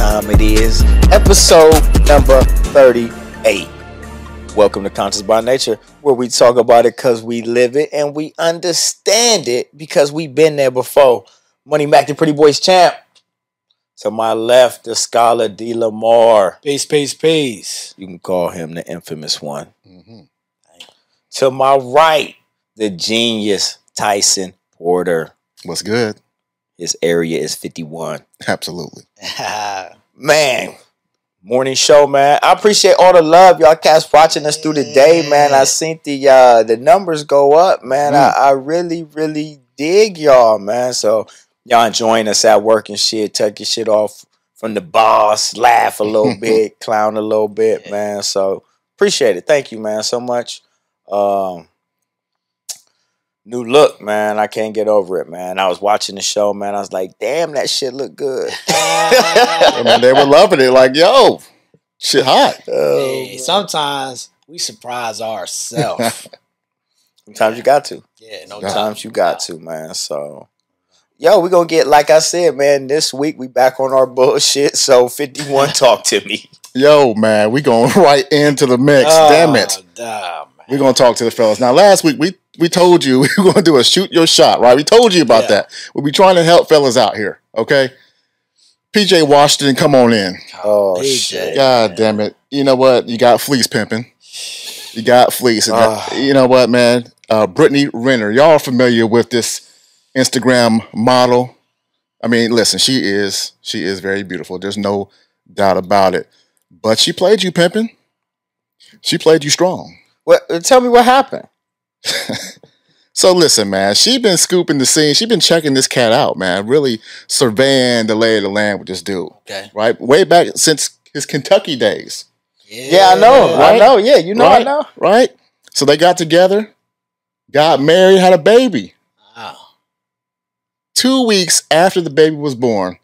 time it is. Episode number 38. Welcome to Conscious by Nature, where we talk about it because we live it and we understand it because we've been there before. Money Mac, the Pretty Boys champ. To my left, the scholar D. Lamar. Peace. You can call him the infamous one. Mm-hmm. To my right, the genius Tyson Porter. What's good? His area is 51. Absolutely. Man, morning show, man. I appreciate all the love y'all cats watching us through the day, man. I seen the numbers go up, man. I really dig y'all, man. So y'all enjoying us at work and shit. Tuck your shit off from the boss. Laugh a little bit. Clown a little bit, man. So appreciate it. Thank you, man, so much. New look, man. I can't get over it, man. I was watching the show, man. I was like, damn, that shit look good. I mean, they were loving it. Like, yo, shit hot. Hey, sometimes we surprise ourselves. Sometimes you got to. Yeah, sometimes you got to, man. So, yo, we gonna get, like I said, man, this week we back on our bullshit. So 51, talk to me. Yo, man, we going right into the mix. Damn it. We're gonna talk to the fellas. Now, last week we told you we were going to do a shoot your shot, right? We told you about that. We'll be trying to help fellas out here, okay? PJ Washington, come on in. Oh, shit. God damn it. You know what? You got Fleece pimping. You got Fleece. You know what, man? Brittany Renner. Y'all are familiar with this Instagram model. I mean, listen, she is very beautiful. There's no doubt about it. But she played you pimping. She played you strong. Well, tell me what happened. So listen, man, she been scooping the scene. She been checking this cat out, man. Really surveying the lay of the land with this dude. Okay. Right? Way back since his Kentucky days. Yeah, I know. Right? I know. Yeah, you know, right? I know. Right? So they got together, got married, had a baby. Wow. 2 weeks after the baby was born,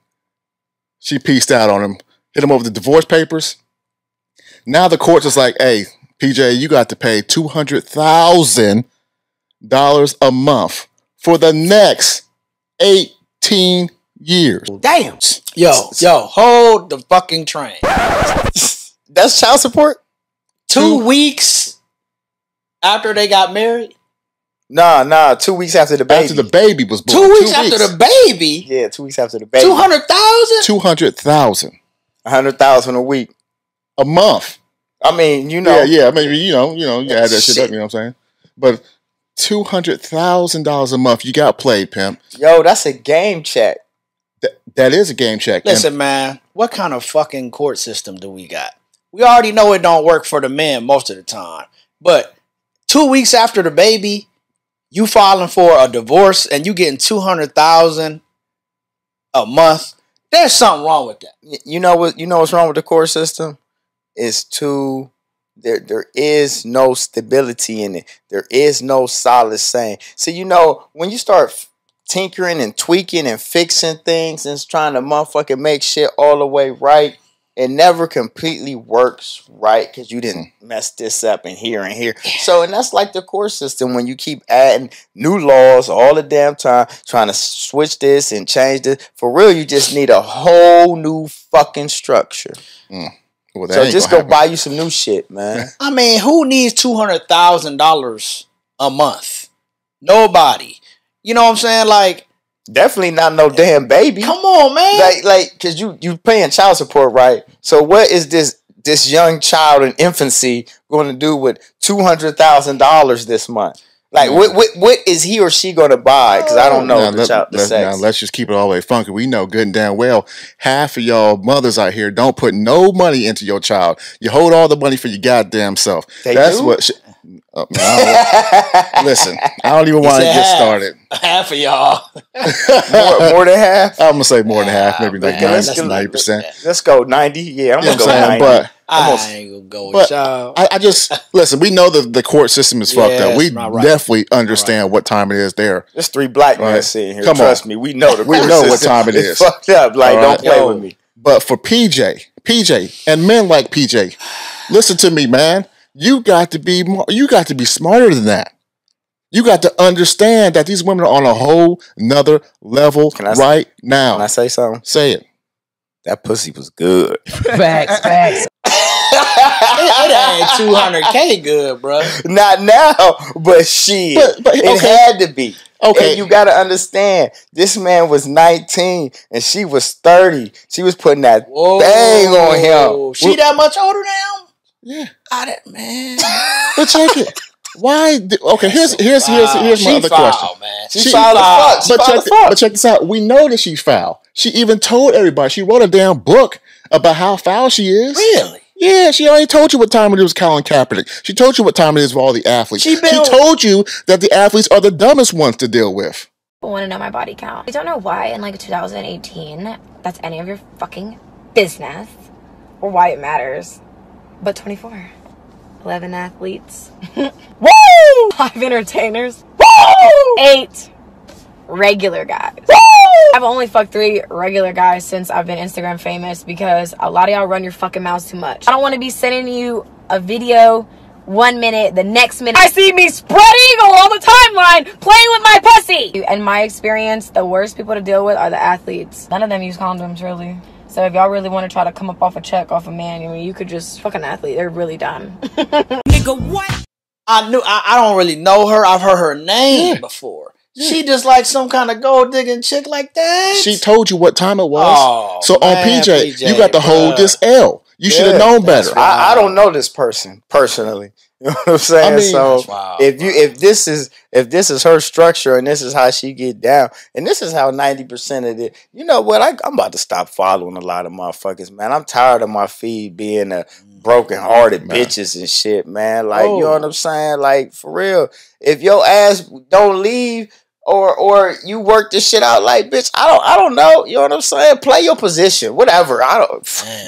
she pieced out on him, hit him over the divorce papers. Now the courts is like, hey, PJ, you got to pay $200,000 a month for the next 18 years. Damn. Yo, hold the fucking train. That's child support? 2 weeks after they got married? Nah. 2 weeks after the baby. After the baby was born. 2 weeks after the baby? Yeah, 2 weeks after the baby. 200,000? 200,000. 100,000 a week. A month. I mean, you know. Yeah. I mean, you know, you add that shit up, you know what I'm saying? But $200,000 a month, you got played, pimp. Yo, that's a game check. That is a game check. Listen, man, what kind of fucking court system do we got? We already know it don't work for the men most of the time. But 2 weeks after the baby, you filing for a divorce and you getting $200,000 a month. There's something wrong with that. You know what's wrong with the court system? Is there is no stability in it. There is no solid saying. So, you know, when you start tinkering and tweaking and fixing things and trying to motherfucking make shit all the way right, it never completely works right because you didn't mess this up and here and here. So, and that's like the court system when you keep adding new laws all the damn time, trying to switch this and change this. For real, you just need a whole new fucking structure. Well, so just go buy you some new shit, man. I mean, who needs $200,000 a month? Nobody. You know what I'm saying? Like, definitely not no damn baby. Come on, man. Like, cause you paying child support, right? So what is this young child in infancy going to do with $200,000 this month? Like, what is he or she going to buy? Because I don't know the sex. Now, let's just keep it all the way funky. We know good and damn well half of y'all mothers out here don't put no money into your child. You hold all the money for your goddamn self. That's do? What... listen, I don't even want to get started. Half of y'all. more than half? I'm going to say more than half. Maybe like 90%. Let's go 90. Yeah, I'm going to go 90. But I ain't going to go with y'all. I just, listen, we know the court system is fucked up. We definitely understand what time it is there. There's 3 black men sitting here. Trust me, we know the we know what time it is. Fucked up. Like, don't play with me. But for PJ, and men like PJ, listen to me, man. You got to be smarter than that. You got to understand that these women are on a whole nother level now. Can I say something? Say it. That pussy was good. Facts. It ain't 200K good, bro. Not now, but shit. But it okay. had to be. Okay. And you got to understand, this man was 19 and she was 30. She was putting that thing on him. She that much older now? Yeah. Man. But check it. Why? Okay, here's my other question. Man. She foul as fuck. But check this out. We know that she's foul. She even told everybody. She wrote a damn book about how foul she is. Really? Yeah, she already told you what time it is with Colin Kaepernick. She told you what time it is with all the athletes. She told you that the athletes are the dumbest ones to deal with. I want to know my body count. I don't know why in like 2018 that's any of your fucking business or why it matters. But 24. 11 athletes. Woo! 5 entertainers. Woo! 8 regular guys. Woo! I've only fucked 3 regular guys since I've been Instagram famous because a lot of y'all run your fucking mouths too much. I don't want to be sending you a video 1 minute, the next minute I see me spreading along the timeline playing with my pussy. In my experience, the worst people to deal with are the athletes. None of them use condoms, really. So if y'all really want to try to come up off a check off a man, I mean, you could just fuck an athlete. They're really dumb. Nigga, what? I don't really know her. I've heard her name before. Yeah. She just like some kind of gold digging chick like that. She told you what time it was. Oh, so man, on PJ, you got to hold this L. You should have known better. I don't know this person personally. You know what I'm saying? So if this is her structure and this is how she get down, and this is how 90% of it, you know what? I'm about to stop following a lot of motherfuckers, man. I'm tired of my feed being a broken hearted bitches and shit, man. Like you know what I'm saying? Like for real, if your ass don't leave. Or you work this shit out like, bitch, I don't know. You know what I'm saying? Play your position. Whatever.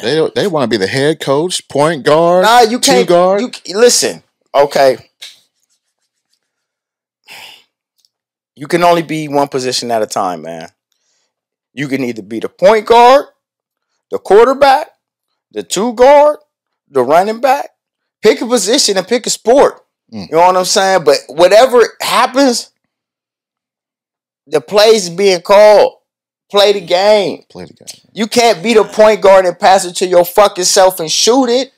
They want to be the head coach, point guard. Nah, you can't. Guard. Listen, okay. You can only be one position at a time, man. You can either be the point guard, the quarterback, the 2 guard, the running back. Pick a position and pick a sport. You know what I'm saying? But whatever happens, the plays being called. Play the game. You can't be the point guard and pass it to your fucking self and shoot it.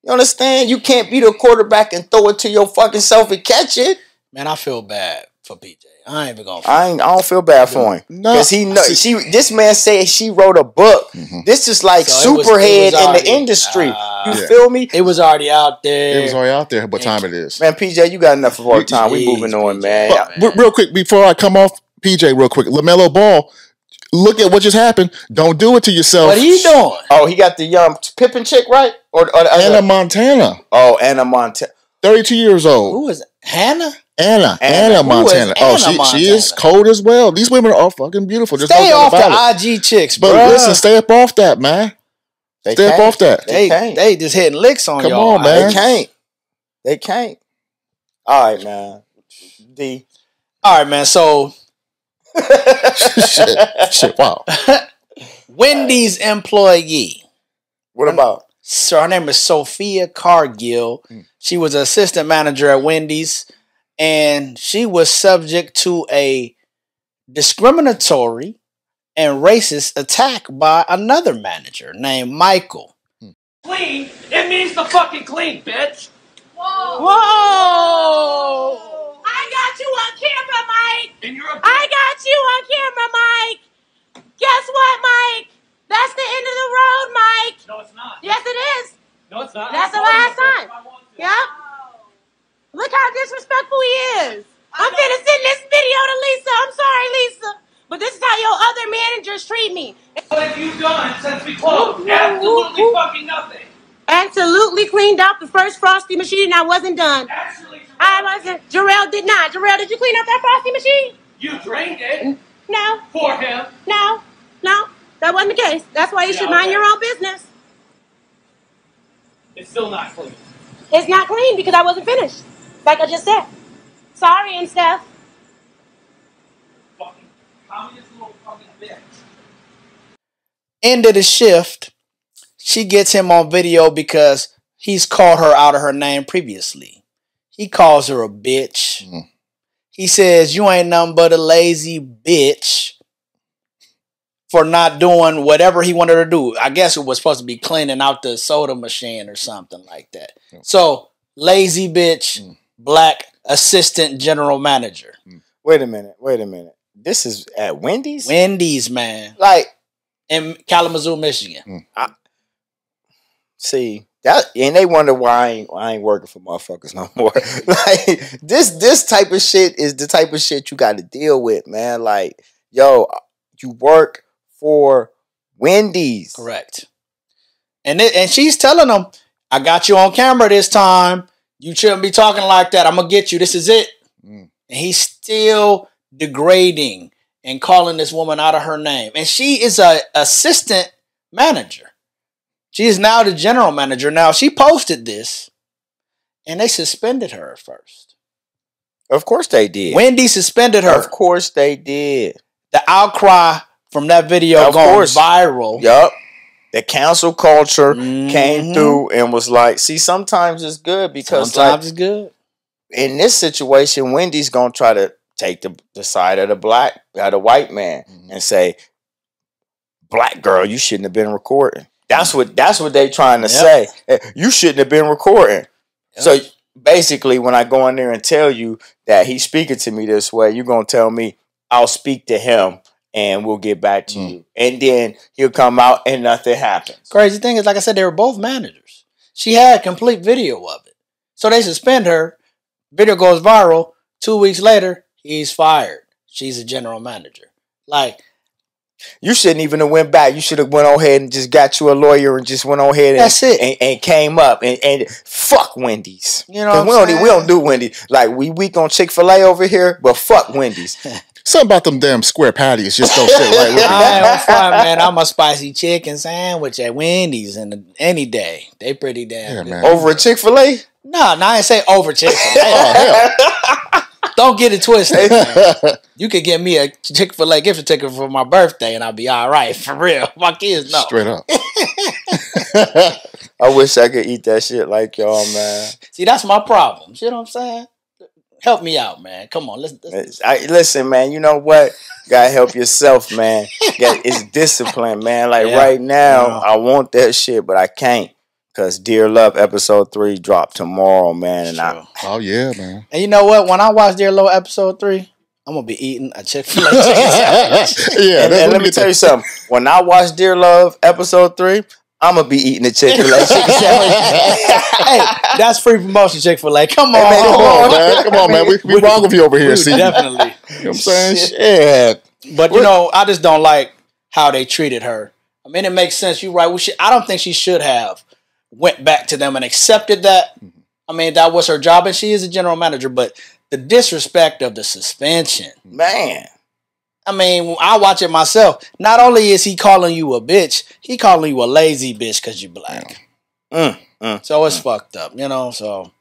You understand? You can't be the quarterback and throw it to your fucking self and catch it. Man, I feel bad for PJ. I ain't even gonna. I don't feel bad for him because he know this man said she wrote a book. This is like Superhead in the industry. You feel me? It was already out there. It was already out there. What time it is? Man, PJ, you got enough of our time. We moving on, man. But real quick before I come off, PJ, real quick, LaMelo Ball. Look at what just happened. Don't do it to yourself. What are you doing? Oh, he got the young Pippin chick, right? Or Anna Montana. Oh, Anna Montana. 32 years old. Who is it? Hannah Montana. She is cold as well. These women are all fucking beautiful. Just stay off the IG chicks, bro. But listen, stay up off that, man. Stay up off that. They just hitting licks on y'all. Come on, man. They can't. All right, man. All right, man. So shit. Wow. Wendy's employee. What about? So her name is Sophia Cargill. She was an assistant manager at Wendy's, and she was subject to a discriminatory and racist attack by another manager named Michael. Clean? It means the fucking clean, bitch. Whoa! I got you on camera, Mike. I got you on camera, Mike. Guess what, Mike? That's the end of the road, Mike. No, it's not. Yes, it is. No, it's not. That's the last time. Yep. Look how disrespectful he is. I'm finna send this video to Lisa. I'm sorry, Lisa. But this is how your other managers treat me. What have you done since we closed? Absolutely fucking nothing. Absolutely cleaned out the first Frosty machine and I wasn't done. Actually, I wasn't. Jarrell did not. Jarrell, did you clean up that Frosty machine? You drained it. No. For him. No. That wasn't the case. That's why you should mind your own business. It's still not clean. It's not clean because I wasn't finished. Like I just said. Sorry and stuff. Fucking communist little fucking bitch. End of the shift, she gets him on video because he's called her out of her name previously. He calls her a bitch. He says, "You ain't nothing but a lazy bitch." for not doing whatever he wanted to do. I guess it was supposed to be cleaning out the soda machine or something like that. So, lazy bitch, black assistant general manager. Wait a minute. This is at Wendy's? Wendy's, man. Like, in Kalamazoo, Michigan. See, that, and they wonder why I ain't working for motherfuckers no more. Like, this type of shit is the type of shit you got to deal with, man. Like, yo, you work for Wendy's. Correct. And she's telling him, I got you on camera this time. You shouldn't be talking like that. I'm going to get you. This is it. And he's still degrading and calling this woman out of her name. And she is a assistant manager. She is now the general manager. Now, she posted this, and they suspended her at first. Of course they did. Wendy suspended her. Of course they did. The outcry from that video going viral. Yup. The cancel culture came through and was like, see, sometimes it's good because sometimes it's good. In this situation, Wendy's gonna try to take the side of the white man and say, black girl, you shouldn't have been recording. That's what they trying to say. You shouldn't have been recording. So basically, when I go in there and tell you that he's speaking to me this way, you're gonna tell me I'll speak to him and we'll get back to you. And then he'll come out and nothing happens. Crazy thing is, like I said, they were both managers. She had complete video of it. So they suspend her. Video goes viral. 2 weeks later, he's fired. She's a general manager. Like, you shouldn't even have went back. You should have went on ahead and just got you a lawyer and just went on ahead and, that's it. And came up and fuck Wendy's. You know what we don't do Wendy's. Like, we weak on Chick-fil-A over here, but fuck Wendy's. Something about them damn square patties just don't sit right with me. I ain't fine, man. I'm a spicy chicken sandwich at Wendy's any day. They pretty damn good. Man. Over at Chick-fil-A? No, I ain't say over Chick-fil-A. Oh, hell. Don't get it twisted. You could get me a Chick-fil-A gift certificate for my birthday and I'll be all right. For real. My kids know. Straight up. I wish I could eat that shit like y'all, man. See, that's my problem. You know what I'm saying? Help me out, man. Come on. Listen, man, you know what? You gotta help yourself, man. It's discipline, man. Like right now, I want that shit, but I can't. Because Dear Love episode 3 dropped tomorrow, man. And oh, yeah, man. And you know what? When I watch Dear Love episode 3, I'm going to be eating a Chick-fil-A chicken sandwich. Yeah, and let me tell you something. When I watch Dear Love episode 3, I'm going to be eating a Chick-fil-A chicken sandwich. Hey, that's free promotion, Chick-fil-A. Come on. Hey, man, come on, man. Come on, man. We wrong with you over here, see? Definitely. You know what I'm saying? Shit. But, you know, I just don't like how they treated her. I mean, it makes sense. You're right. I don't think she should have went back to them and accepted that. I mean, that was her job, and she is a general manager, but the disrespect of the suspension. Man. I mean, I watch it myself. Not only is he calling you a bitch, he calling you a lazy bitch because you're black. So it's fucked up, you know, so.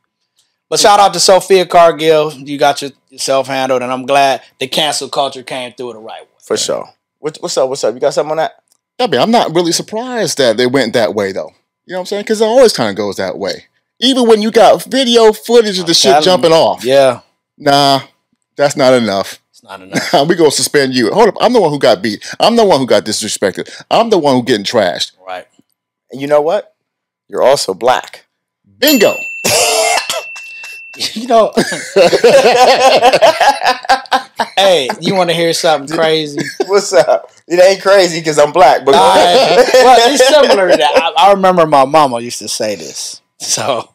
But shout out to Sophia Cargill. You got yourself handled, and I'm glad the cancel culture came through the right way. For sure. What's up? You got something on that? I mean, I'm not really surprised that they went that way, though. You know what I'm saying? Because it always kind of goes that way. Even when you got video footage of the shit jumping off. Yeah. Nah, that's not enough. It's not enough. We gonna suspend you. Hold up. I'm the one who got beat. I'm the one who got disrespected. I'm the one who getting trashed. Right. And you know what? You're also black. Bingo. You know. Hey, you want to hear something crazy? What's up? It ain't crazy because I'm black, but well, it's similar to that. I remember my mama used to say this. So,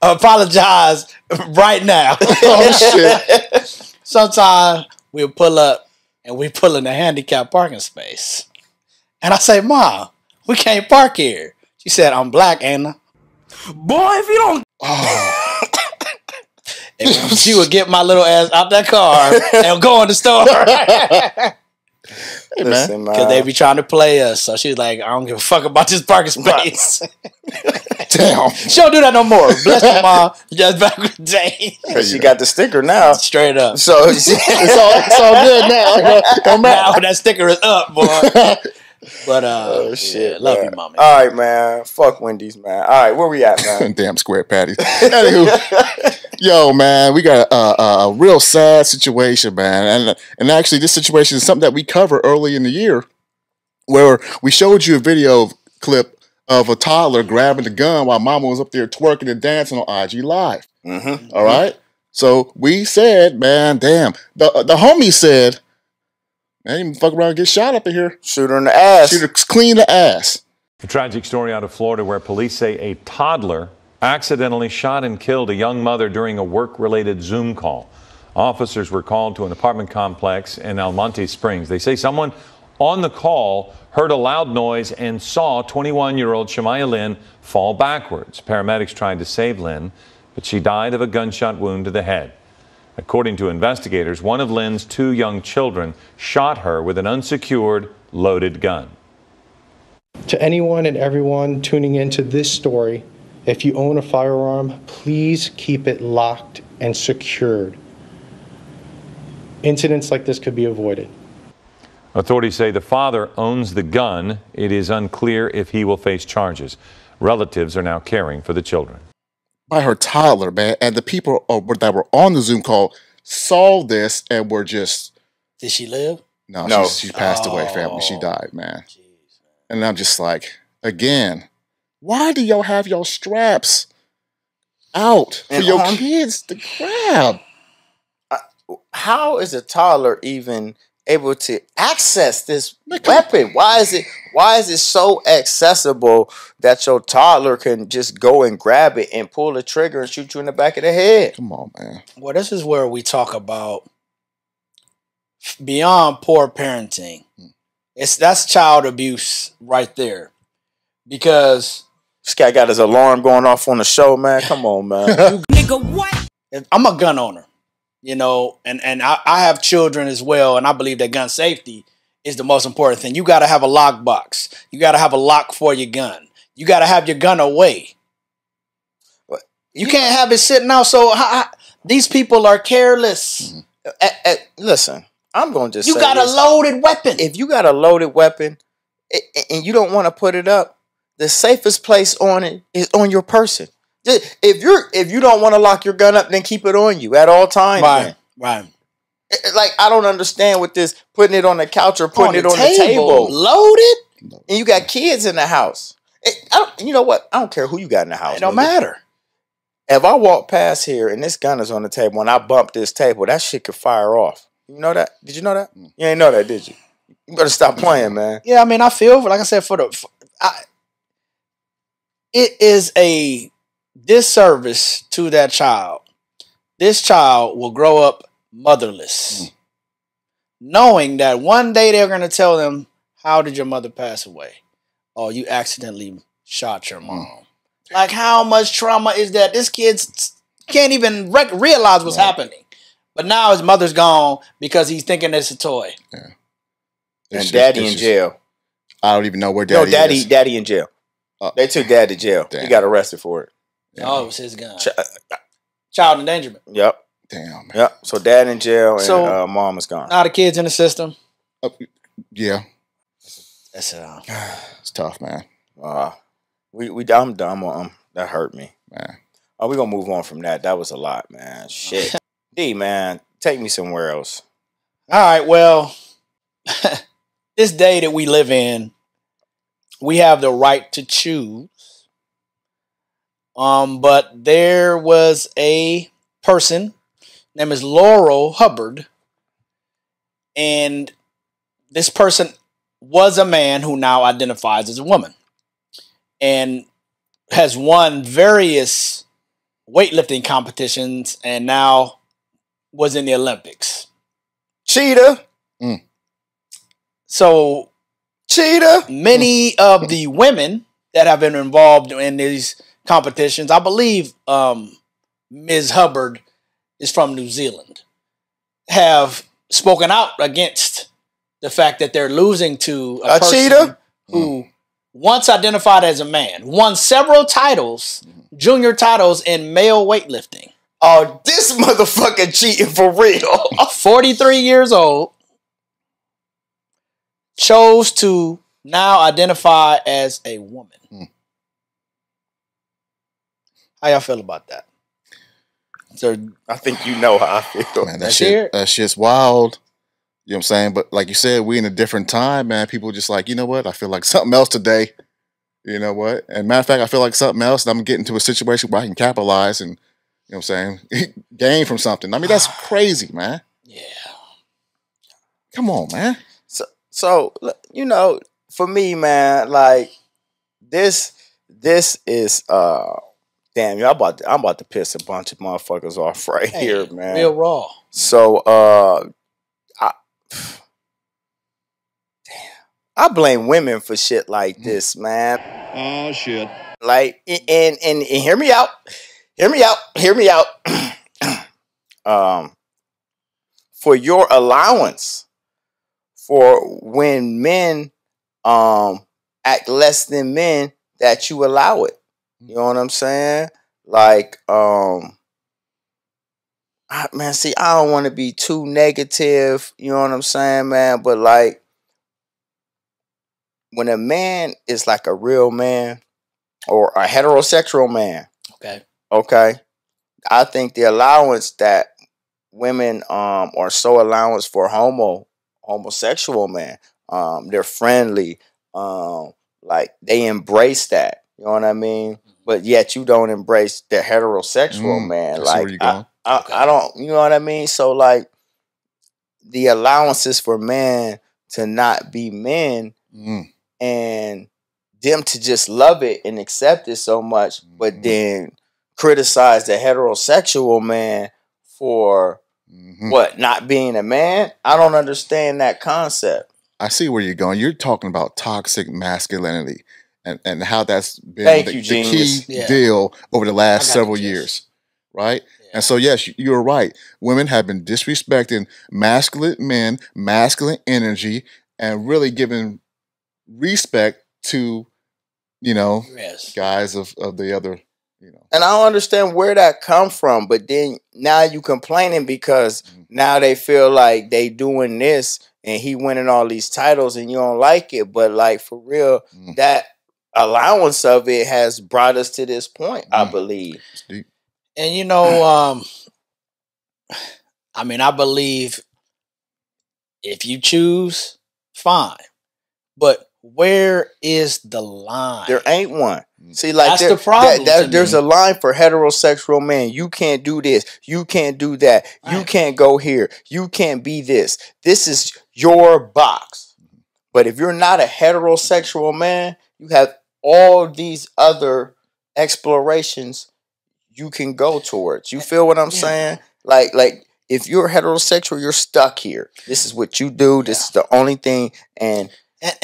apologize right now. Oh, shit. Sometimes we'll pull up and we pull in a handicapped parking space. And I say, Mom, we can't park here. She said, I'm black, ain't I? Boy, if you don't... Oh. And she would get my little ass out that car and go in the store. Hey, man. Because they be trying to play us. So she's like, I don't give a fuck about this parking space. Damn. She don't do that no more. Bless your mom. Just back in the day. She got the sticker now. Straight up. So it's all good now. Now that sticker is up, boy. But oh shit, yeah, love you, mommy. All right, man. Fuck Wendy's, man. All right, where we at, man? Damn square patties. Anywho, Yo, man, we got a real sad situation, man. And actually, this situation is something that we covered early in the year, where we showed you a video clip of a toddler grabbing the gun while mama was up there twerking and dancing on IG Live. Mm-hmm. All right? So we said, man, damn. The homie said, man, you fuck around and get shot up in here. Shoot her in the ass. Shoot her clean the ass. A tragic story out of Florida where police say a toddler accidentally shot and killed a young mother during a work-related Zoom call. Officers were called to an apartment complex in Almonte Springs. They say someone on the call heard a loud noise and saw 21-year-old Shemaya Lynn fall backwards. Paramedics tried to save Lynn, but she died of a gunshot wound to the head. According to investigators, one of Lynn's 2 young children shot her with an unsecured, loaded gun. To anyone and everyone tuning into this story, if you own a firearm, please keep it locked and secured. Incidents like this could be avoided. Authorities say the father owns the gun. It is unclear if he will face charges. Relatives are now caring for the children. By her toddler, man, and the people that were on the Zoom call saw this and were just... Did she live? No. She passed away, family. She died, man. Jeez, man. And I'm just like, again, why do y'all have y'all straps out for your kids to grab? How is a toddler even able to access this weapon? Why is it so accessible that your toddler can just go and grab it and pull the trigger and shoot you in the back of the head? Come on, man. Well, this is where we talk about beyond poor parenting. That's child abuse right there. Because this guy got his alarm going off on the show, man. Come on, man. Nigga, what? I'm a gun owner, you know, and I have children as well, and I believe that gun safety is the most important thing. You got to have a lock box. You got to have a lock for your gun. You got to have your gun away. You can't have it sitting out. So these people are careless. Listen, I'm going to just say got a loaded weapon. If you got a loaded weapon and you don't want to put it up, the safest place on it is on your person. If you don't want to lock your gun up, then keep it on you at all times. Right. Like, I don't understand with this putting it on the couch or putting it on the table. Loaded? And you got kids in the house. You know what? I don't care who you got in the house. It don't matter. If I walk past here and this gun is on the table and I bump this table, that shit could fire off. You know that? Did you know that? You ain't know that, did you? You better stop playing, man. Yeah, I mean, I feel, like I said, it is a disservice to that child. This child will grow up motherless, knowing that one day they're going to tell them, how did your mother pass away? Oh, you accidentally shot your mom. Like, how much trauma is that? This kid can't even realize what's happening. But now his mother's gone because he's thinking it's a toy. Yeah. And daddy in jail. I don't even know where daddy is. Daddy in jail. They took dad to jail. Damn. He got arrested for it. Damn. Oh, it was his gun. Child endangerment. Yep. Damn, man. Yep. So dad in jail and mom is gone. Now the kids in the system. Yeah. That's it's tough, man. I'm dumb. That hurt me, man. We're gonna move on from that. That was a lot, man. Shit. D, man, take me somewhere else. All right, well, this day that we live in, we have the right to choose. But there was a person, name is Laurel Hubbard, and this person was a man who now identifies as a woman and has won various weightlifting competitions and now was in the Olympics. Cheetah. So, Cheetah. Many of the women that have been involved in these competitions, I believe Ms. Hubbard is from New Zealand, have spoken out against the fact that they're losing to a person cheetah who once identified as a man, won several titles, junior titles in male weightlifting. Oh, this motherfucker cheating for real. 43 years old, chose to now identify as a woman. How y'all feel about that? So I think you know how I feel. Man, Let's hear it. that shit's wild. You know what I'm saying? But like you said, we in a different time, man. People just like, you know what? I feel like something else today. You know what? And matter of fact, I feel like something else, and I'm getting to a situation where I can capitalize and, you know what I'm saying, gain from something. I mean, that's crazy, man. Yeah. Come on, man. So you know, for me, man, like this is damn, I'm about to piss a bunch of motherfuckers off right here, man. Real raw. So I blame women for shit like this, man. Oh shit. Like and hear me out. Hear me out. For your allowance for when men act less than men, that you allow it. You know what I'm saying? Like man, see, I don't want to be too negative, you know what I'm saying, man? But like when a man is like a real man or a heterosexual man, okay, I think the allowance that women are so allowance for homosexual man, they're friendly, like they embrace that, you know what I mean? But yet you don't embrace the heterosexual man. Like I don't, you know what I mean? So like the allowances for men to not be men and them to just love it and accept it so much, but then criticize the heterosexual man for what, not being a man? I don't understand that concept. I see where you're going. You're talking about toxic masculinity and how that's been the key deal over the last several years, right? Yeah. And so, yes, you're right. Women have been disrespecting masculine men, masculine energy, and really giving respect to, you know, guys of the other, you know. And I don't understand where that come from, but then now you complaining because now they feel like they doing this and he winning all these titles and you don't like it. But like for real, that allowance of it has brought us to this point, I believe. And you know, I mean, I believe if you choose, fine. But where is the line? There ain't one. See, like that's the problem. There's a line for heterosexual men. You can't do this. You can't do that. Right. You can't go here. You can't be this. This is your box. But if you're not a heterosexual man, you have all these other explorations you can go towards. You feel what I'm saying? Like if you're heterosexual, you're stuck here. This is what you do. This is the only thing. And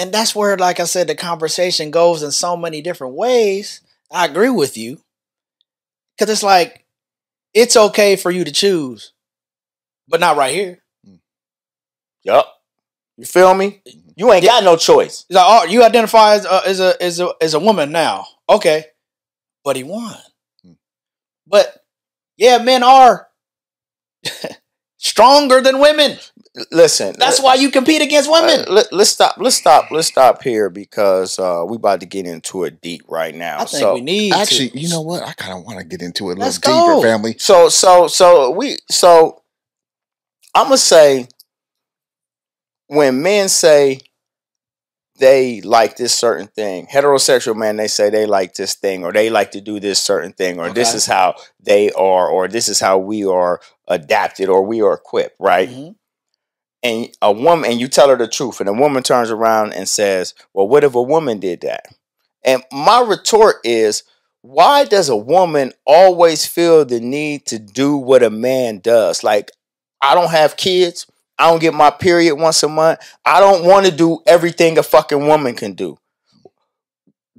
that's where, like I said, the conversation goes in so many different ways. I agree with you. Because it's like, it's okay for you to choose, but not right here. Yup. You feel me? You ain't got no choice. It's like, oh, you identify as a woman now. Okay. But he won. But yeah, men are stronger than women. Listen, that's why you compete against women. Let's stop here because we about to get into it deep right now. I think we need actually, to. You know what? I kind of want to get into it a little deeper, family. So I'm gonna say when men say they like this certain thing, heterosexual men, they say they like this thing, or they like to do this certain thing, or this is how they are, or this is how we are adapted, or we are equipped, right? And a woman, and you tell her the truth, and a woman turns around and says, well, what if a woman did that? And my retort is, why does a woman always feel the need to do what a man does? Like, I don't have kids. I don't get my period once a month. I don't want to do everything a fucking woman can do.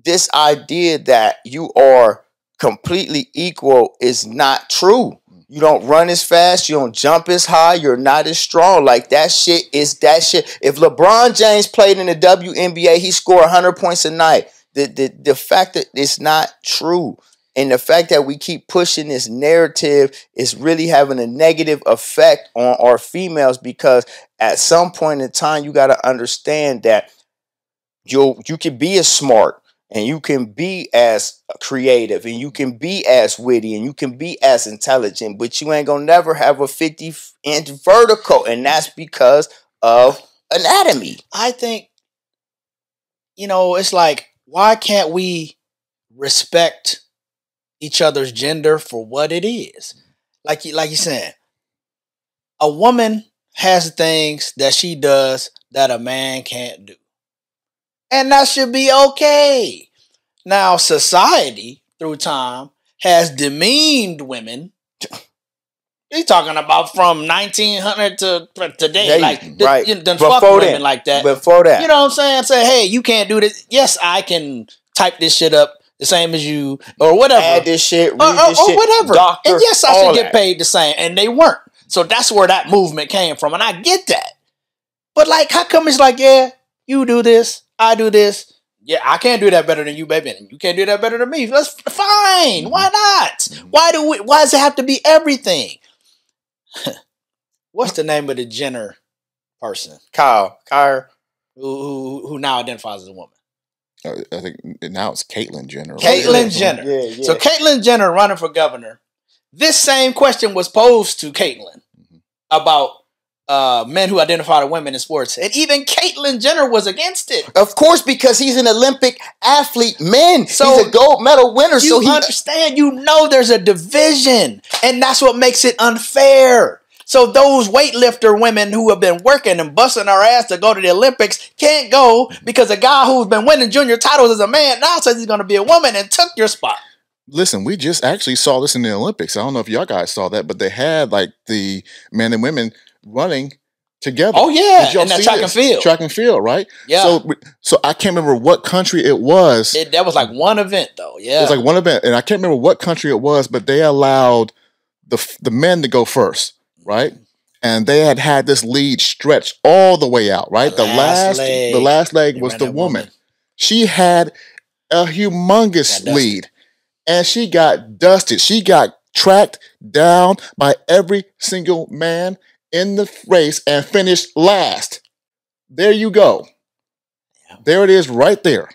This idea that you are completely equal is not true. You don't run as fast. You don't jump as high. You're not as strong. Like, that shit is that shit. If LeBron James played in the WNBA, he scored 100 points a night. The fact that it's not true, and the fact that we keep pushing this narrative is really having a negative effect on our females, because at some point in time, you got to understand that you can be as smart and you can be as creative, and you can be as witty, and you can be as intelligent, but you ain't gonna never have a 50-inch vertical, and that's because of anatomy. I think, it's like, why can't we respect each other's gender for what it is? Like you're saying, a woman has things that she does that a man can't do. And that should be okay. Now, society, through time, has demeaned women. He's talking about from 1900 to today. Right. Done fuck women like that. Before that. You know what I'm saying? Say, hey, you can't do this. Yes, I can type this shit up the same as you, or whatever. Add this shit, read or this shit. Whatever. Doctor, and yes, I should get paid the same. And they weren't. So that's where that movement came from. And I get that. But like, how come it's like, yeah, you do this, I do this. Yeah, I can't do that better than you, baby. And you can't do that better than me. That's fine. Why not? Why does it have to be everything? What's the name of the Jenner person? Kyle. Who now identifies as a woman? I think now it's Caitlyn Jenner. Caitlyn Jenner. Yeah. So Caitlyn Jenner running for governor. This same question was posed to Caitlyn about men who identify as women in sports. And even Caitlyn Jenner was against it. Of course, because he's an Olympic athlete. So he's a gold medal winner. You understand, there's a division. And that's what makes it unfair. So those weightlifter women who have been working and busting our ass to go to the Olympics can't go because a guy who's been winning junior titles as a man now says he's going to be a woman and took your spot. Listen, we just actually saw this in the Olympics. I don't know if y'all guys saw that, but they had like the men and women running together. Oh yeah, and that track and field, right? Yeah. So I can't remember what country it was. That was like one event though. Yeah, it was like one event, and I can't remember what country it was, but they allowed the men to go first, right? And they had this lead stretched all the way out, right? The last leg was the woman. She had a humongous lead. And she got dusted. She got tracked down by every single man in the race and finished last. There you go. Yeah. There it is right there.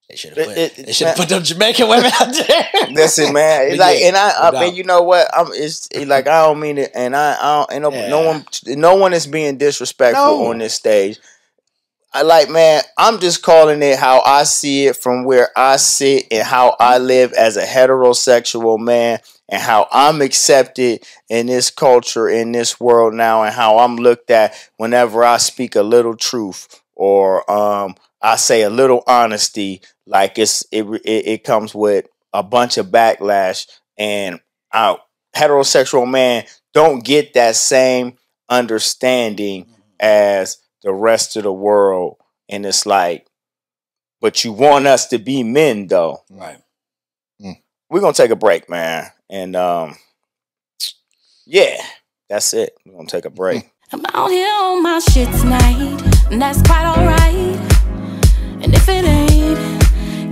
They should have put them Jamaican women out there. Listen, man. It's like, and I mean, you know what? It's like, I don't mean it. And no one is being disrespectful on this stage. I'm just calling it how I see it from where I sit and how I live as a heterosexual man and how I'm accepted in this culture, in this world now, and how I'm looked at whenever I speak a little truth or I say a little honesty, like it comes with a bunch of backlash, and heterosexual man don't get that same understanding as the rest of the world. And it's like, but you want us to be men though. Right. We're gonna take a break, man. And yeah, that's it. We're gonna take a break. I'm out here on my shit tonight, and that's quite alright. And if it ain't,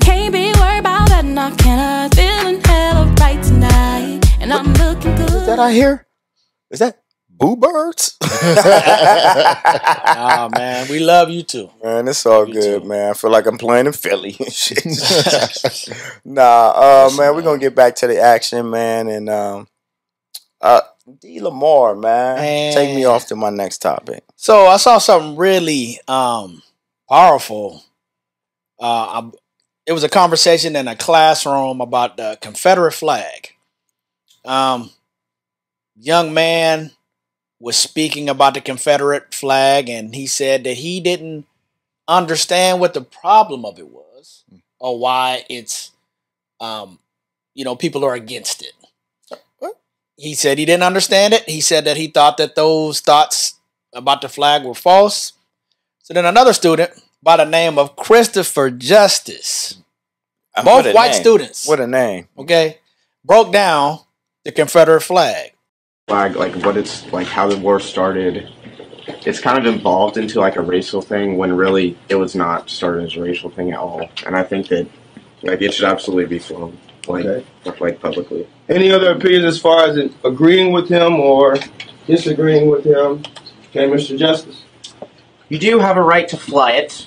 can't be worried about that. And I cannot feeling hella right tonight. And I'm looking good. Is that I hear? Is that Boo Birds? Oh man, we love you too. Man, it's all good, man. I feel like I'm playing in Philly and shit. Man, we're gonna get back to the action, man. And D. Lamar, man, take me off to my next topic. So I saw something really powerful. It was a conversation in a classroom about the Confederate flag. Young man was speaking about the Confederate flag, and he said that he didn't understand what the problem of it was or why it's, people are against it. What? He said he didn't understand it. He said that he thought that those thoughts about the flag were false. So then another student by the name of Christopher Justice, both white students. What a name. Okay. Broke down the Confederate flag. Like what it's like, how the war started. It's kind of evolved into like a racial thing when really it was not started as a racial thing at all. And I think that it should absolutely be flown publicly. Any other opinions as far as agreeing with him or disagreeing with him? Okay, Mr. Justice. You do have a right to fly it.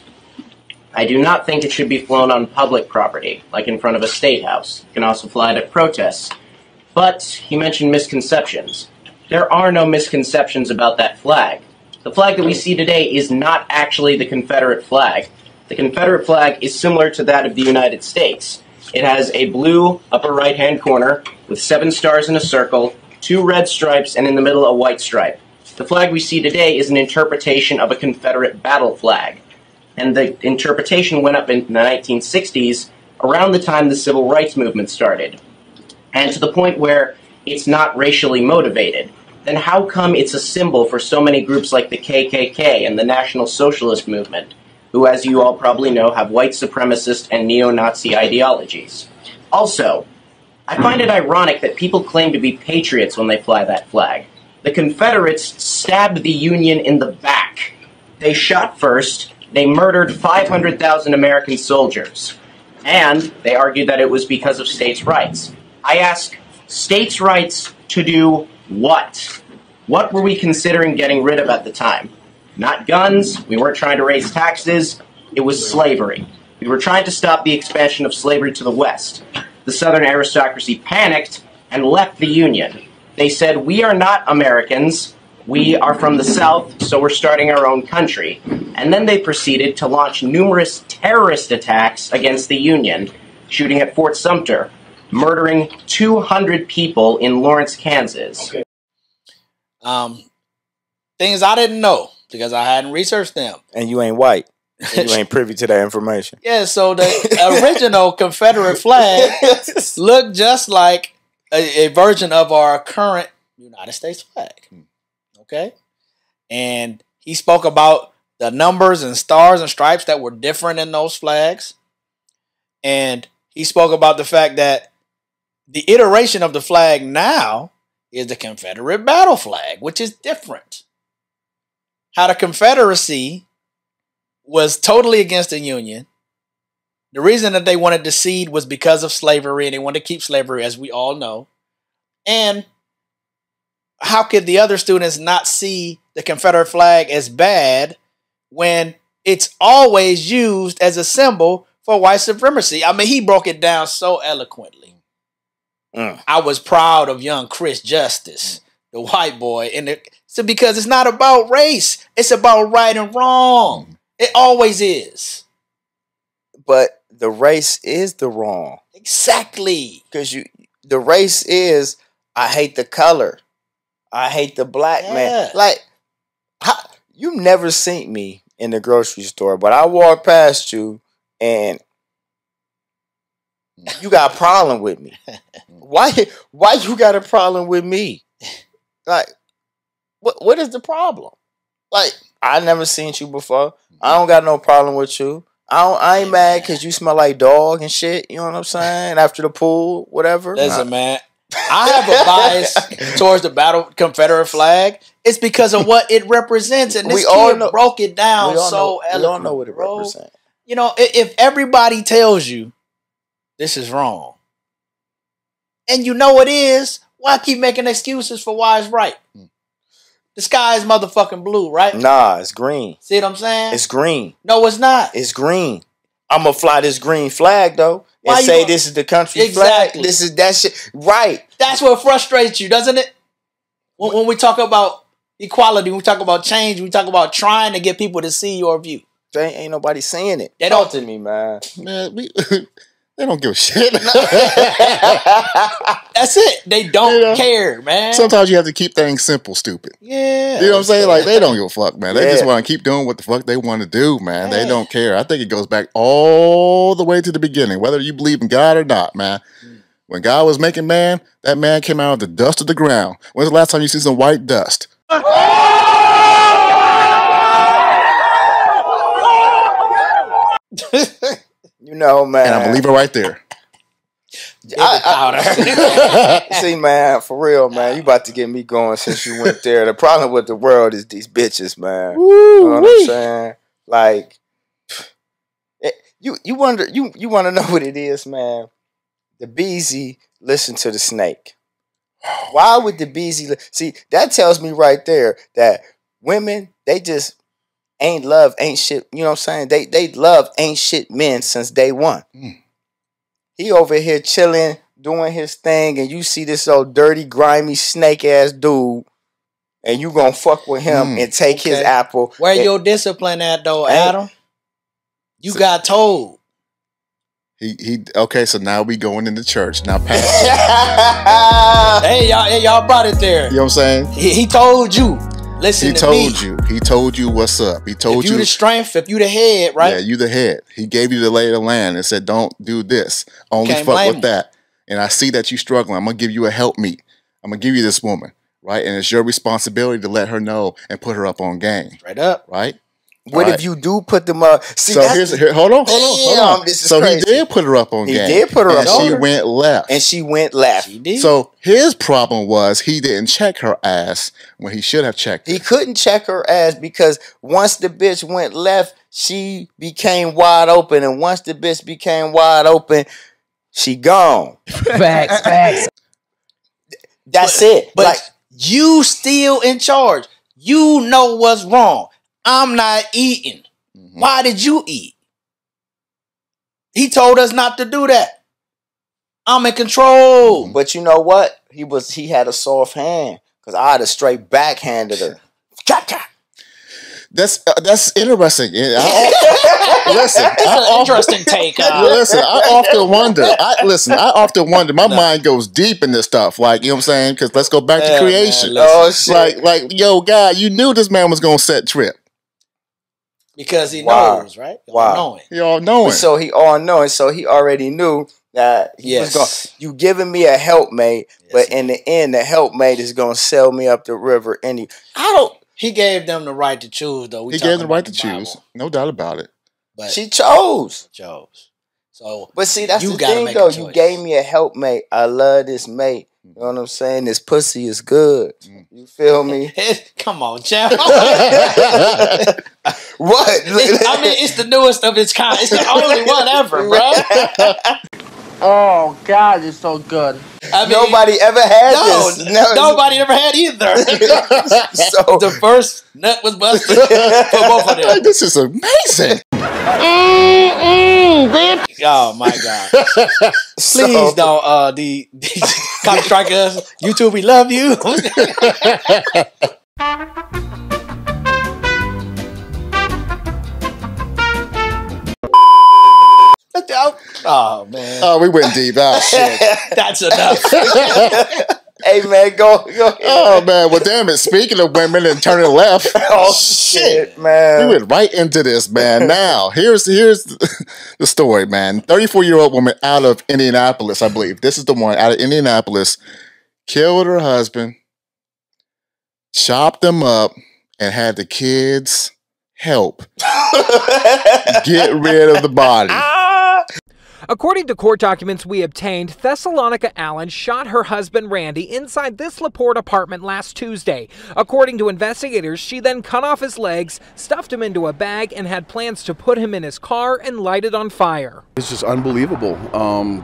I do not think it should be flown on public property, like in front of a state house. You can also fly it at protests. But he mentioned misconceptions. There are no misconceptions about that flag. The flag that we see today is not actually the Confederate flag. The Confederate flag is similar to that of the United States. It has a blue upper right-hand corner with 7 stars in a circle, 2 red stripes, and in the middle a white stripe. The flag we see today is an interpretation of a Confederate battle flag. And the interpretation went up in the 1960s, around the time the Civil Rights Movement started. And to the point where it's not racially motivated. Then how come it's a symbol for so many groups like the KKK and the National Socialist Movement, who, as you all probably know, have white supremacist and neo-Nazi ideologies? Also, I find it ironic that people claim to be patriots when they fly that flag. The Confederates stabbed the Union in the back. They shot first, they murdered 500,000 American soldiers, and they argued that it was because of states' rights. I ask, states' rights to do what? What were we considering getting rid of at the time? Not guns, we weren't trying to raise taxes, it was slavery. We were trying to stop the expansion of slavery to the West. The Southern aristocracy panicked and left the Union. They said, we are not Americans, we are from the South, so we're starting our own country. And then they proceeded to launch numerous terrorist attacks against the Union, shooting at Fort Sumter, murdering 200 people in Lawrence, Kansas. Okay. Things I didn't know because I hadn't researched them. And you ain't white. And you ain't privy to that information. Yeah, so the original Confederate flag looked just like a version of our current United States flag. Okay? And he spoke about the numbers and stars and stripes that were different in those flags. And he spoke about the fact that the iteration of the flag now is the Confederate battle flag, which is different. How the Confederacy was totally against the Union. The reason that they wanted to cede was because of slavery, and they wanted to keep slavery, as we all know. And how could the other students not see the Confederate flag as bad when it's always used as a symbol for white supremacy? I mean, he broke it down so eloquently. I was proud of young Chris Justice, the white boy, so because it's not about race. It's about right and wrong. It always is. But the race is the wrong. Exactly. Because the race is, I hate the color. I hate the black man. Like, you never seen me in the grocery store, but I walk past you and you got a problem with me. Why you got a problem with me? Like, what is the problem? Like, I never seen you before. I don't got no problem with you. I ain't mad because you smell like dog and shit. You know what I'm saying? After the pool, whatever. Listen, man. I have a bias towards the battle Confederate flag. It's because of what it represents, and this kid broke it down so eloquently. We all know what it represents. You know, if everybody tells you this is wrong, and you know it is, why keep making excuses for why it's right? The sky is motherfucking blue, right? Nah, it's green. See what I'm saying? It's green. No, it's not. It's green. I'm going to fly this green flag, though, and say this is the country flag. This is that shit. Right. That's what frustrates you, doesn't it? When we talk about equality, when we talk about change, we talk about trying to get people to see your view. Ain't nobody saying it. They don't to me, man. Man, they don't give a shit. That's it. They don't care, man. Sometimes you have to keep things simple, stupid. Yeah. You know what I'm saying? Like, they don't give a fuck, man. They just want to keep doing what the fuck they want to do, man. They don't care. I think it goes back all the way to the beginning, whether you believe in God or not, man. When God was making man, that man came out of the dust of the ground. When's the last time you see some white dust? You know, man. And I'm going to leave it right there. See, man, for real, man, you about to get me going since you went there. The problem with the world is these bitches, man. You know what I'm saying? Like, you want to know what it is, man? The beezy listen to the snake. Why would the beezy see? That tells me right there that women, they just ain't shit. You know what I'm saying? They love ain't shit men since day one. He over here chilling, doing his thing, and you see this old dirty, grimy, snake ass dude, and you gonna fuck with him and take his apple. Where your discipline at though, Adam? You got told. Okay, so now we going into church. Now, Pastor. hey, y'all brought it there. You know what I'm saying? He told you. Listen to me. He told you what's up. He told you. If you the strength, if you the head, right? Yeah, you the head. He gave you the lay of the land and said, don't do this. Only fuck with that. And I see that you struggling. I'm going to give you a help meet. I'm going to give you this woman, right? And it's your responsibility to let her know and put her up on game. Straight up. Right? What if you do put them up? See, so hold on. This is so crazy. He did put her up on game. He did put her up on game. And she went left. And she went left. She did. So his problem was he didn't check her ass when he should have checked her. He couldn't check her ass because once the bitch went left, she became wide open. And once the bitch became wide open, she gone. Facts. That's it. But like, you still in charge. You know what's wrong. I'm not eating. Why did you eat? He told us not to do that. I'm in control. But you know what? He had a soft hand because I'd have straight backhanded her. That's interesting. Listen, interesting take. Listen, I often wonder. My mind goes deep in this stuff. Like, you know what I'm saying? Because let's go back to creation. Man, shit. Like, yo, God, you knew this man was gonna set trip. Because he knows, right? He all knowing. So he all knowing. So he already knew that he was going. You giving me a helpmate, but in the end, the helpmate is gonna sell me up the river. He gave them the right to choose, though. He gave them the right to choose, no doubt about it. But she chose. So, but see, that's the thing, though. You gave me a helpmate. I love this mate. You know what I'm saying? This pussy is good. You feel me? Come on, champ. What? I mean, it's the newest of its kind. It's the only one ever, bro. Oh, God, it's so good. I mean, nobody ever had this. Nobody ever had either. So the first nut was busted for both of them. This is amazing. Oh my God! Please don't the copyright us. YouTube, we love you. Oh man! Oh, we went deep. Oh shit! That's enough. Hey man, go. Oh man, well damn it. Speaking of women and turning left. Oh shit, man. We went right into this, man. Now, here's the story, man. 34-year-old woman out of Indianapolis, I believe. This is the one out of Indianapolis. Killed her husband, chopped them up, and had the kids help get rid of the body. According to court documents we obtained, Thessalonica Allen shot her husband Randy inside this LaPorte apartment last Tuesday. According to investigators, she then cut off his legs, stuffed him into a bag, and had plans to put him in his car and light it on fire. It's just unbelievable.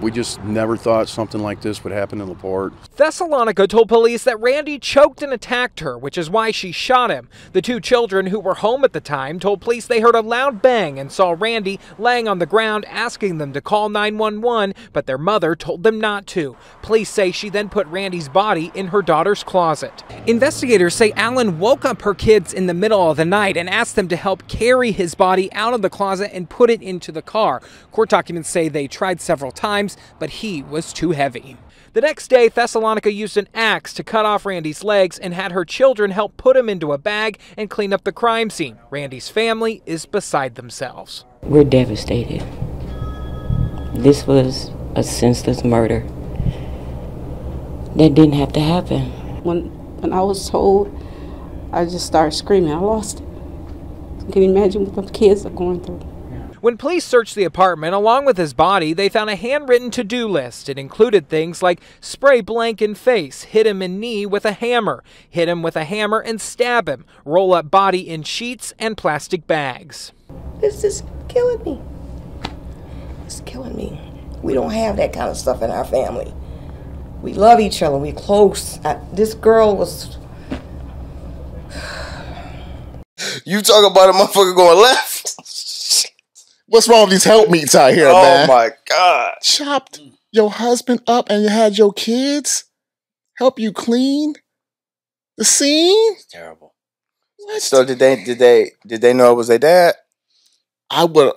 We just never thought something like this would happen in LaPorte. Thessalonica told police that Randy choked and attacked her, which is why she shot him. The two children who were home at the time told police they heard a loud bang and saw Randy laying on the ground asking them to call 911, but their mother told them not to. Police say she then put Randy's body in her daughter's closet. Investigators say Allen woke up her kids in the middle of the night and asked them to help carry his body out of the closet and put it into the car. Court documents say they tried several times, but he was too heavy. The next day, Thessalonica used an axe to cut off Randy's legs and had her children help put him into a bag and clean up the crime scene. Randy's family is beside themselves. We're devastated. This was a senseless murder that didn't have to happen. When I was told, I just started screaming. I lost it. Can you imagine what the kids are going through? When police searched the apartment, along with his body, they found a handwritten to-do list. It included things like spray blank in face, hit him in knee with a hammer, hit him with a hammer and stab him, roll up body in sheets and plastic bags. This is killing me. It's killing me. We don't have that kind of stuff in our family. We love each other. We're close. This girl was... You talk about a motherfucker going left. What's wrong with these helpmeets out here, man? Oh my God. Chopped your husband up and you had your kids help you clean the scene? It's terrible. What? So did they know it was their dad? I would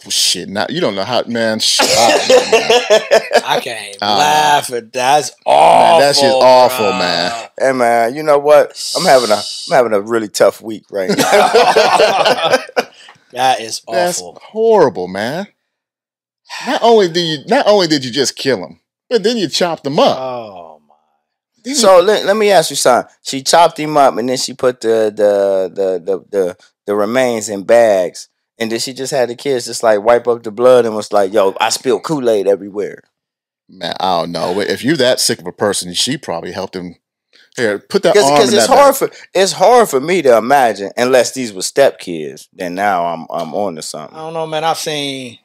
shit, now you don't know how, man. I can't even laugh at that. That's awful. Man, that shit's awful, man. Hey man, you know what? I'm having a really tough week right now. That is awful. That's horrible, man. Not only did you just kill him, but then you chopped him up. Oh my! So let me ask you something. She chopped him up and then she put the remains in bags, and then she just had the kids just like wipe up the blood and was like, "Yo, I spilled Kool-Aid everywhere." Man, I don't know. If you're that sick of a person, she probably helped him. Here, put that arm in Because that it's hard for me to imagine unless these were stepkids. Then now I'm on to something. I don't know, man. I've seen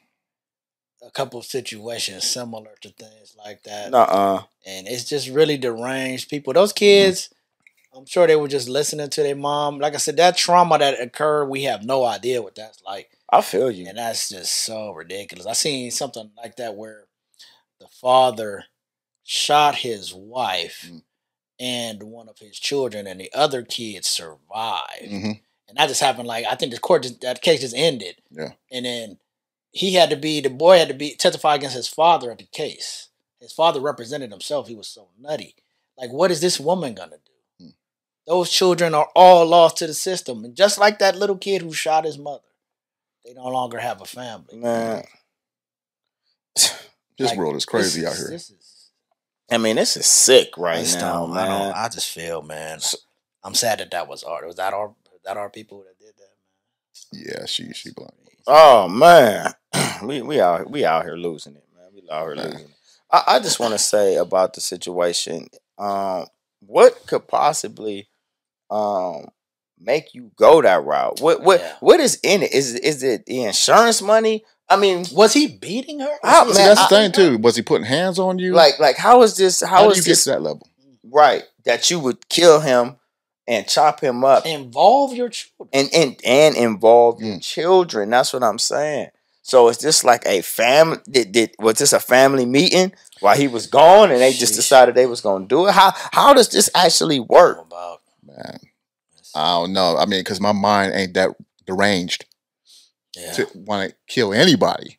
a couple of situations similar to things like that. And it's just really deranged people. Those kids, I'm sure they were just listening to their mom. Like I said, that trauma that occurred, we have no idea what that's like. I feel you. And that's just so ridiculous. I seen something like that where the father shot his wife and one of his children, and the other kids survived. And that just happened. Like, I think that case just ended. Yeah. And then the boy had to testify against his father at the case. His father represented himself. He was so nutty. Like, what is this woman gonna do? Those children are all lost to the system. And just like that little kid who shot his mother, they no longer have a family. Man. This world is crazy out here. This is sick right now, man. I just feel, man. I'm sad that was art. Was that our people that did that, man? Yeah, she blamed. Oh man, we out here losing it, man. We out here losing it. I just want to say about the situation. What could possibly make you go that route? What is in it? Is it the insurance money? I mean, was he beating her? That's the thing too. Was he putting hands on you? Like how is this? How do you get to that level? Right, that you would kill him and chop him up, involve your children, and involve your children. That's what I'm saying. So is this like a family? Was this a family meeting while he was gone, and they just decided they was gonna do it? How does this actually work? Man, I don't know. I mean, because my mind ain't that deranged to want to kill anybody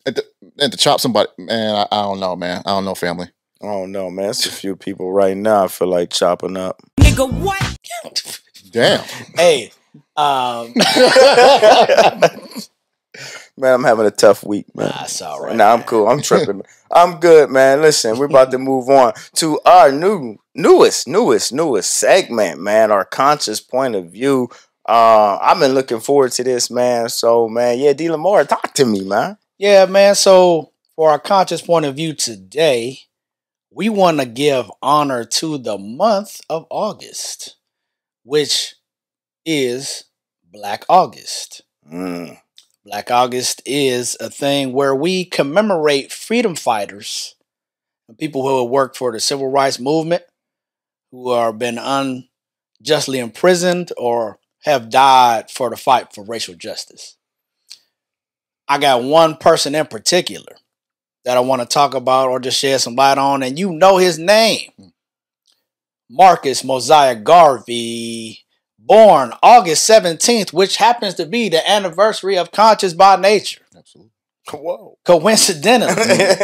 and to chop somebody. Man, I don't know, man. I don't know, family. I don't know, man. It's a few people right now I feel like chopping up. Nigga, what? Damn. Hey, man, I'm having a tough week, man. That's all right. Nah, I'm cool. I'm tripping. I'm good, man. Listen, we're about to move on to our newest segment, man. Our conscious point of view. I've been looking forward to this, man. So, man, yeah, D. Lamar, talk to me, man. Yeah, man. So, for our conscious point of view today, we want to give honor to the month of August, which is Black August. Black August is a thing where we commemorate freedom fighters and people who have worked for the civil rights movement, who have been unjustly imprisoned or have died for the fight for racial justice. I got one person in particular that I want to talk about or just shed some light on, and you know his name. Marcus Mosiah Garvey, born August 17th, which happens to be the anniversary of Conscious by Nature. Absolutely. Whoa. Coincidentally.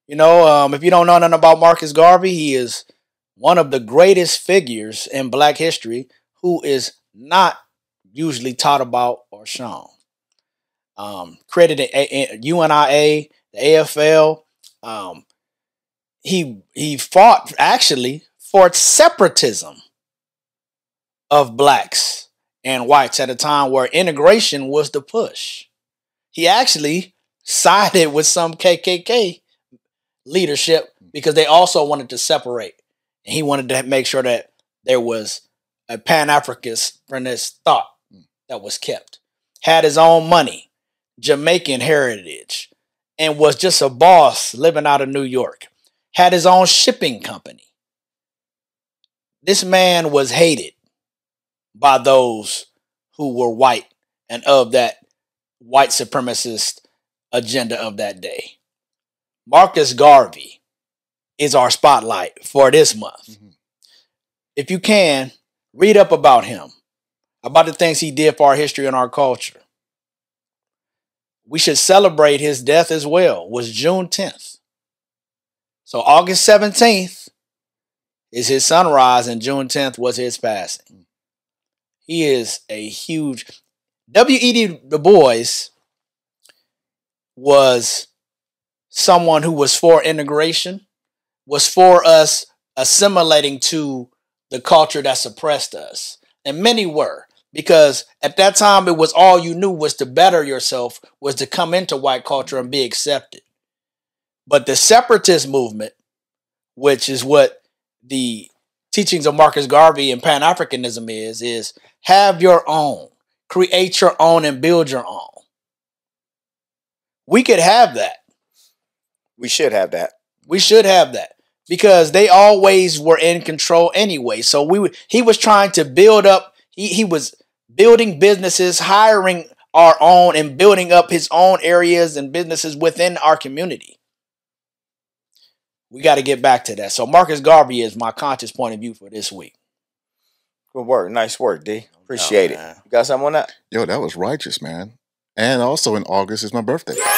You know, if you don't know nothing about Marcus Garvey, he is one of the greatest figures in Black history who is not usually taught about or shown. Credited UNIA, the AFL. He fought actually for separatism of blacks and whites at a time where integration was the push. He actually sided with some KKK leadership because they also wanted to separate. And he wanted to make sure that there was a Pan-Africanist thought that was kept. Had his own money, Jamaican heritage, and was just a boss living out of New York. Had his own shipping company. This man was hated by those who were white and of that white supremacist agenda of that day. Marcus Garvey is our spotlight for this month. If you can, read up about him, about the things he did for our history and our culture. We should celebrate his death as well. It was June 10th. So August 17th is his sunrise and June 10th was his passing. He is a huge... W.E.B. Du Bois was someone who was for integration, was for us assimilating to the culture that suppressed us. And many were, because at that time it was all you knew was to better yourself, was to come into white culture and be accepted. But the separatist movement, which is what the teachings of Marcus Garvey and Pan-Africanism is have your own, create your own and build your own. We could have that. We should have that. We should have that. Because they always were in control anyway. So he was trying to build up, he was building businesses, hiring our own and building up his own areas and businesses within our community. We got to get back to that. So Marcus Garvey is my conscious point of view for this week. Good work. Nice work, D. Appreciate it. You got something on that? Yo, that was righteous, man. And also in August is my birthday. You know what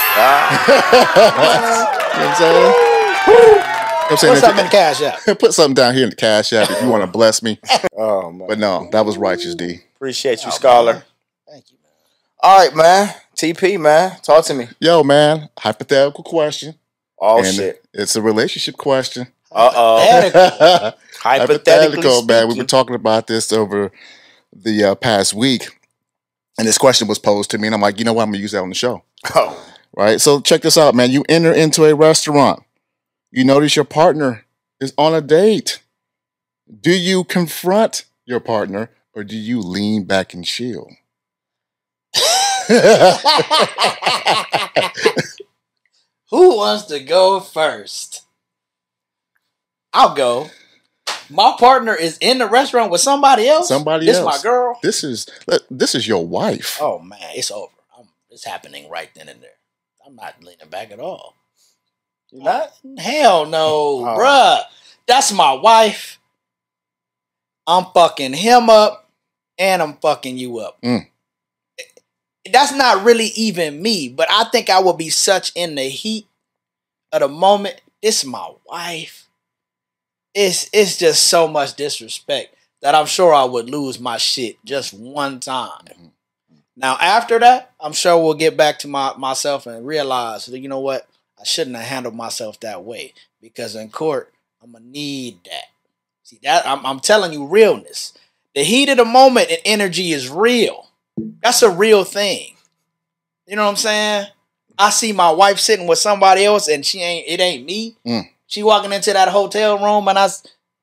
I'm saying? Put something in the Cash App. Put something down here in the Cash App if you want to bless me. Oh, man. But no, that was righteous, D. Appreciate you, Scholar. Man. Thank you, man. All right, man. TP, man. Talk to me. Yo, man. Hypothetical question. Oh, shit. It's a relationship question. Uh-oh. Hypothetical, man. We were talking about this over the past week. And this question was posed to me. And I'm like, you know what? I'm going to use that on the show. Oh. Right? So check this out, man. You enter into a restaurant. You notice your partner is on a date. Do you confront your partner or do you lean back and chill? Who wants to go first? I'll go. My partner is in the restaurant with somebody else. This is my girl. This is your wife. Oh man, it's over. It's happening right then and there. I'm not leaning back at all. You not? Hell no, bruh. That's my wife. I'm fucking him up and I'm fucking you up. That's not really even me, but I think I would be such in the heat of the moment. It's my wife. It's just so much disrespect that I'm sure I would lose my shit just one time. Now, after that, I'm sure we'll get back to myself and realize that, you know what? I shouldn't have handled myself that way, because in court, I'm going to need that. See, that I'm telling you realness. The heat of the moment and energy is real. That's a real thing. You know what I'm saying? I see my wife sitting with somebody else and it ain't me. She walking into that hotel room and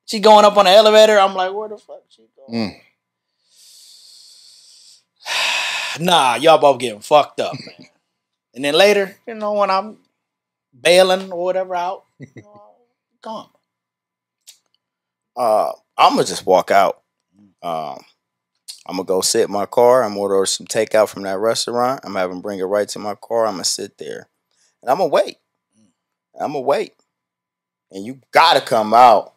she going up on the elevator. I'm like, where the fuck she going? Nah, y'all both getting fucked up, man. And then later, you know, when I'm bailing or whatever out, gone. I'm gonna just walk out. I'm gonna go sit in my car. I'm gonna order some takeout from that restaurant. I'm gonna have them bring it right to my car. I'm gonna sit there and I'm gonna wait. And you gotta come out.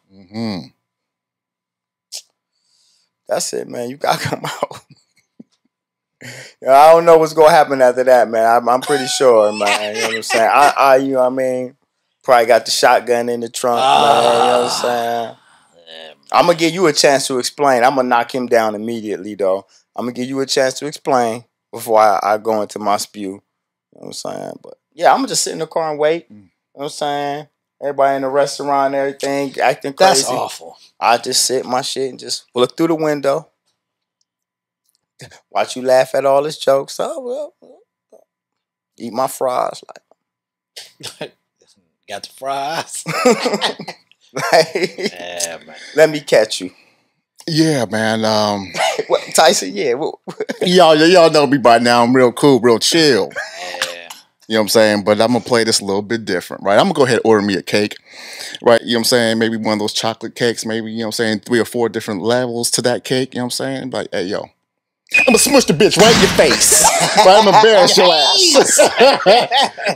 That's it, man. You gotta come out. I don't know what's gonna happen after that, man. I'm pretty sure, man. You know what I'm saying? You know what I mean? Probably got the shotgun in the trunk, man. You know what I'm saying? I'm gonna give you a chance to explain. I'm gonna knock him down immediately, though. I'm gonna give you a chance to explain before I go into my spew. You know what I'm saying? But yeah, I'm gonna just sit in the car and wait. You know what I'm saying? Everybody in the restaurant and everything acting crazy. That's awful. I just sit my shit and just look through the window. Watch you laugh at all his jokes. Oh, well. Eat my fries. Like, got the fries. Yeah, man. Let me catch you. Yeah, man. What, Tyson? Yeah. Y'all know me by now. I'm real cool, real chill. You know what I'm saying? But I'm going to play this a little bit different, right? I'm going to go ahead and order me a cake, right? You know what I'm saying? Maybe one of those chocolate cakes, maybe, you know what I'm saying, 3 or 4 different levels to that cake, you know what I'm saying? Like, hey, yo, I'm gonna smush the bitch right in your face. Right, I'm gonna embarrass your ass.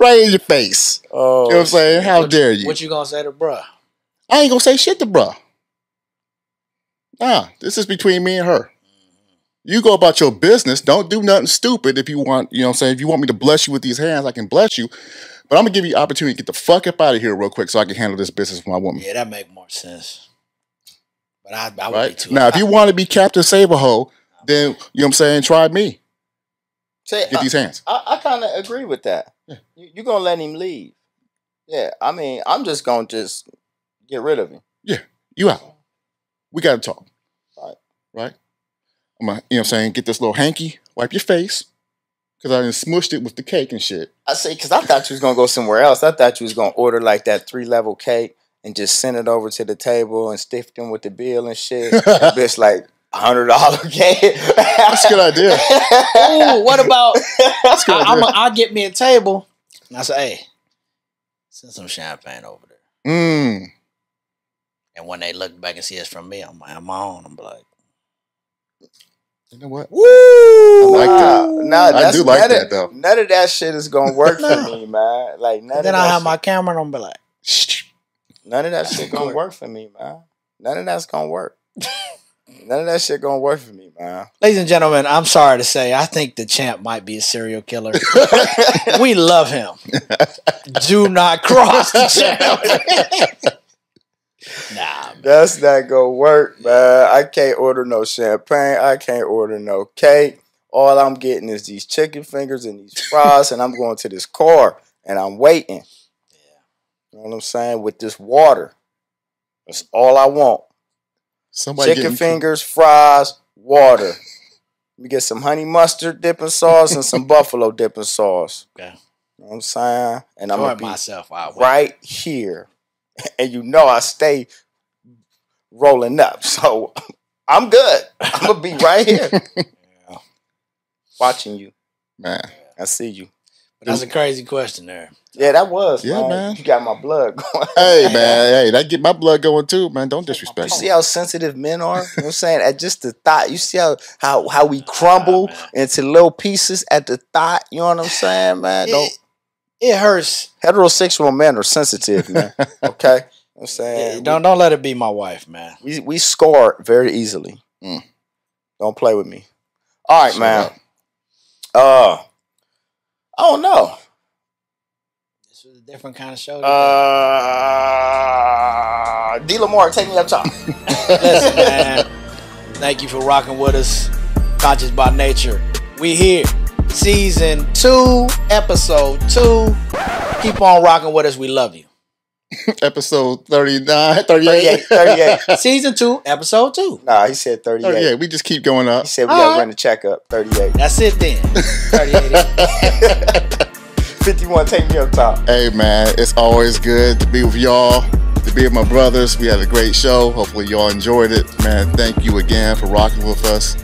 Right in your face. Oh, you know what I'm saying? How dare you? What you gonna say to bruh? I ain't gonna say shit to bruh. Nah, this is between me and her. You go about your business. Don't do nothing stupid if you want, you know what I'm saying? If you want me to bless you with these hands, I can bless you. But I'm gonna give you the opportunity to get the fuck up out of here real quick so I can handle this business with my woman. Yeah, that make more sense. But I would Right? be too. Now, if you want to be Captain Save-A-Ho, then, you know what I'm saying, try me. Say, Get these hands. I kind of agree with that. Yeah. You're going to let him leave. Yeah, I mean, I'm just going to just get rid of him. Yeah, you out. We got to talk. Right. I'm going to, you know what I'm saying, get this little hanky, wipe your face, because I done smushed it with the cake and shit. I say, because I thought you was going to go somewhere else. I thought you was going to order like that 3-level cake and just send it over to the table and stiff them with the bill and shit. That bitch like $100 cake. That's a good idea. Ooh, what about, I'll get me a table. And I say, hey, send some champagne over there. Mm. And when they look back and see it's from me, I'm like, I'm on. I'm like, you know what? Woo! I like that. Nah, I do like that though. None of that shit is gonna work for me, man. Like none then of I that have shit, my camera and I'm be like, none of that shit gonna work for me, man. None of that's gonna work. None of that shit gonna work for me, man. ladies and gentlemen, I'm sorry to say, I think the champ might be a serial killer. We love him. Do not cross the champ. Nah, man. That's not gonna work, man. I can't order no champagne. I can't order no cake. All I'm getting is these chicken fingers and these fries, and I'm going to this car and I'm waiting. Yeah. You know what I'm saying? With this water. That's all I want. Chicken fingers, fries, water. Let me get some honey mustard dipping sauce and some buffalo dipping sauce. Okay. You know what I'm saying? And I'm gonna be myself out right here. And you know I stay rolling up. So I'm good. I'm going to be right here. Yeah. Watching you. Man. I see you. But that's a crazy question there. Yeah, that was. Yeah, man. You got my blood going. Hey, man. Hey, that get my blood going too, man. Don't disrespect You me. see how sensitive men are? You know what I'm saying? At just the thought. You see how we crumble into little pieces at the thought. You know what I'm saying, man? It hurts. Heterosexual men are sensitive, man. Okay? You know what I'm saying? Yeah, don't let it be my wife, man. We score very easily. Don't play with me. All right, man. I don't know. This was a different kind of show. D. Lamar, take me up top. Listen, man. Thank you for rocking with us. Conscious by Nature. We here. Season 2, episode 2. Keep on rocking with us. We love you. Episode 39, 38. Season 2, episode 2. Nah, he said 38. 38. We just keep going up. He said we gotta run the checkup. 38. That's it then. 38. 51, take me up top. Hey, man, it's always good to be with y'all, to be with my brothers. We had a great show. Hopefully y'all enjoyed it. Man, thank you again for rocking with us.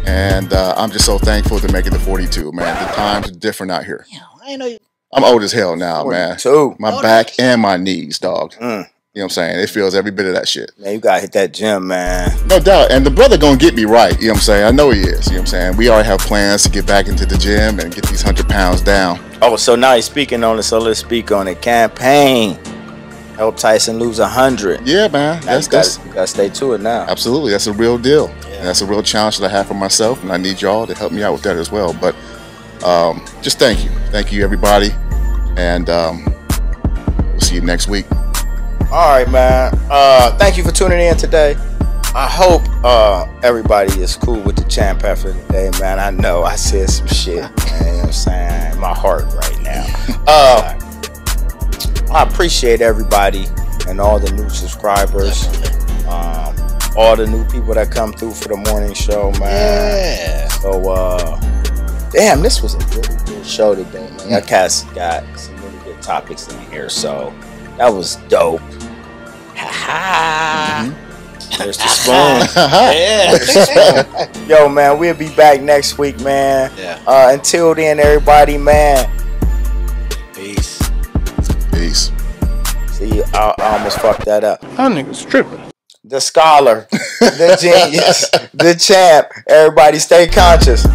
And I'm just so thankful to make it to 42, man. The times are different out here. Yeah, I ain't know you. I'm old as hell now, 42. Man. My back and my knees, dog. You know what I'm saying? It feels every bit of that shit. Man, you gotta hit that gym, man. No doubt. And the brother gonna get me right. You know what I'm saying? I know he is. You know what I'm saying? We already have plans to get back into the gym and get these 100 pounds down. Oh, so now he's speaking on it. So let's speak on it. Campaign. Help Tyson lose 100. Yeah, man. You gotta stay to it now. Absolutely. That's a real deal. Yeah. And that's a real challenge that I have for myself. And I need y'all to help me out with that as well. But just thank you. Thank you, everybody. And we'll see you next week. All right, man. Thank you for tuning in today. I hope everybody is cool with the champ after the day, man. I know I said some shit, man. You know what I'm saying? In my heart right now. I appreciate everybody and all the new subscribers. All the new people that come through for the morning show, man. Yeah. So, damn, this was a really good show today, man. Y'all cats got some really good topics in here, so that was dope. There's the spoon. There's the spoon. Yo, man, we'll be back next week, man. Yeah. Until then, everybody, man. Peace. Peace. See, I almost fucked that up. That nigga's tripping. the scholar, the genius, the champ. Everybody stay conscious.